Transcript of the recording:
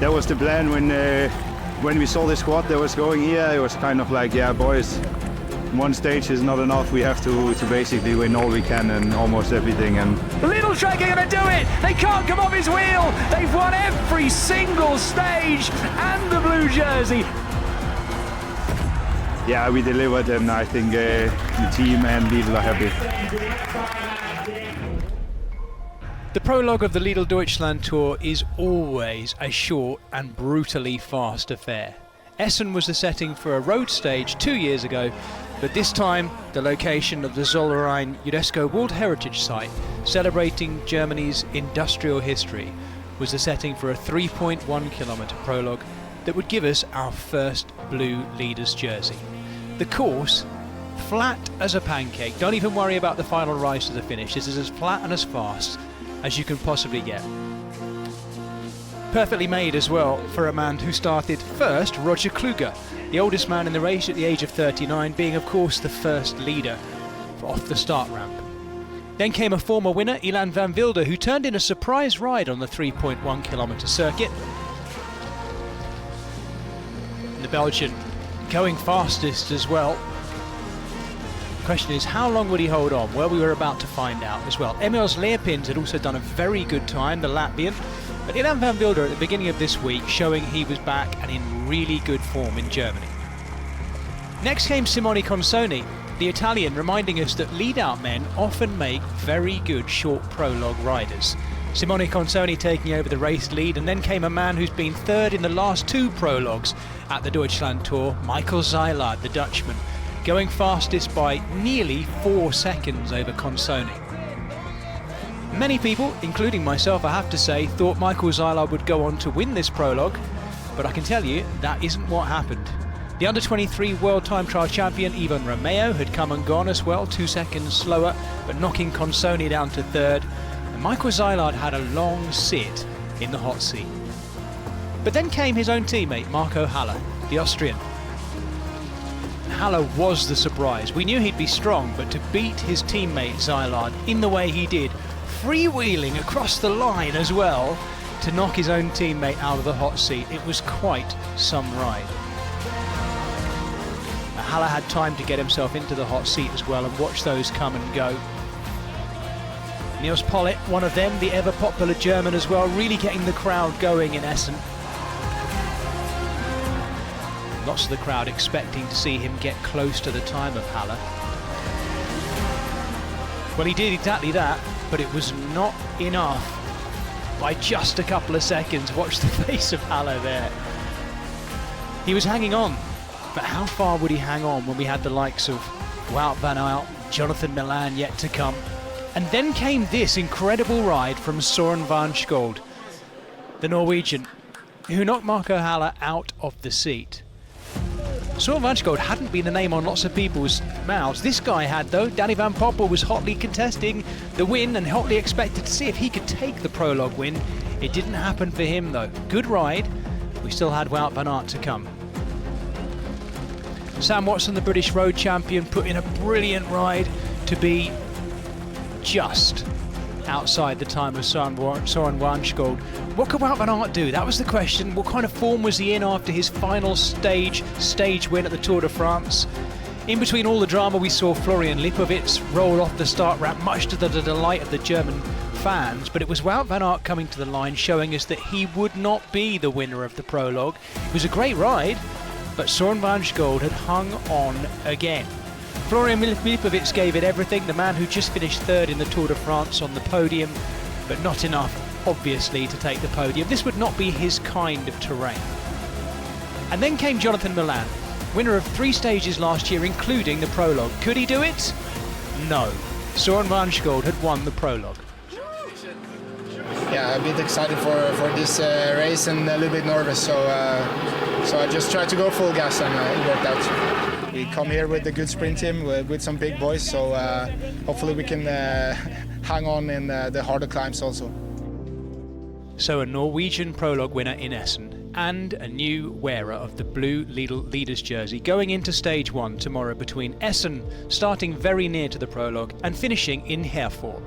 that was the plan when we saw the squad that was going here. It was kind of like, yeah, boys, one stage is not enough. We have to basically win all we can and almost everything. And Lidl Germany are going to do it. They can't come off his wheel. They've won every single stage and the blue jersey. Yeah, we delivered, and I think the team and Lidl are happy. The prologue of the Lidl Deutschland Tour is always a short and brutally fast affair. Essen was the setting for a road stage 2 years ago, but this time the location of the Zollverein UNESCO World Heritage Site, celebrating Germany's industrial history, was the setting for a 3.1 kilometre prologue that would give us our first blue leaders jersey. The course, flat as a pancake. Don't even worry about the final rise to the finish. This is as flat and as fast as you can possibly get. Perfectly made as well for a man who started first, Roger Kluge, the oldest man in the race at the age of 39, being of course the first leader off the start ramp. Then came a former winner, Ilan van Wilder, who turned in a surprise ride on the 3.1 kilometre circuit. And the Belgian going fastest as well. The question is, how long would he hold on? Well, we were about to find out as well. Emils Leerpins had also done a very good time, the Latvian. But Ilan van Wilder at the beginning of this week showing he was back and in really good form in Germany. Next came Simone Consoni, the Italian, reminding us that lead-out men often make very good short prologue riders. Simone Consoni taking over the race lead, and then came a man who's been third in the last two prologues at the Deutschland Tour, Michael Zeilard, the Dutchman, going fastest by nearly 4 seconds over Consoni. Many people, including myself I have to say, thought Michael Zeilard would go on to win this prologue, but I can tell you that isn't what happened. The under-23 World Time Trial champion Ivan Romeo had come and gone as well, 2 seconds slower, but knocking Consoni down to third, and Michael Zeilard had a long sit in the hot seat. But then came his own teammate, Marco Haller, the Austrian. Haller was the surprise. We knew he'd be strong, but to beat his teammate Zeilard in the way he did, freewheeling across the line as well, to knock his own teammate out of the hot seat, it was quite some ride. Haller had time to get himself into the hot seat as well and watch those come and go. Niels Pollitt, one of them, the ever popular German as well, really getting the crowd going in Essen. Lots of the crowd expecting to see him get close to the time of Haller. Well, he did exactly that, but it was not enough by just a couple of seconds. Watch the face of Haller there. He was hanging on, but how far would he hang on when we had the likes of Wout van Aert, Jonathan Milan yet to come? And then came this incredible ride from Søren Vanskjold, the Norwegian, who knocked Marco Haller out of the seat. Søren Vanskjold hadn't been the name on lots of people's mouths. This guy had, though. Danny van Poppel was hotly contesting the win and hotly expected to see if he could take the prologue win. It didn't happen for him, though. Good ride. We still had Wout van Aert to come. Sam Watson, the British road champion, put in a brilliant ride to be just outside the time of Søren Vanskjold. What could Wout van Aert do? That was the question. What kind of form was he in after his final stage win at the Tour de France? In between all the drama, we saw Florian Lipovitz roll off the start ramp, much to the delight of the German fans, but it was Wout van Aert coming to the line, showing us that he would not be the winner of the prologue. It was a great ride, but Søren Vanskjold had hung on again. Florian Lipovitz gave it everything, the man who just finished third in the Tour de France on the podium, but not enough, obviously, to take the podium. This would not be his kind of terrain. And then came Jonathan Milan, winner of 3 stages last year, including the prologue. Could he do it? No. Søren Vanskjold had won the prologue. Yeah, a bit excited for this race and a little bit nervous, so I just tried to go full gas and it worked out. We come here with a good sprint team with some big boys, so hopefully we can hang on in the harder climbs also. So a Norwegian prologue winner in Essen and a new wearer of the blue Lidl leaders jersey going into stage 1 tomorrow between Essen, starting very near to the prologue, and finishing in Herford.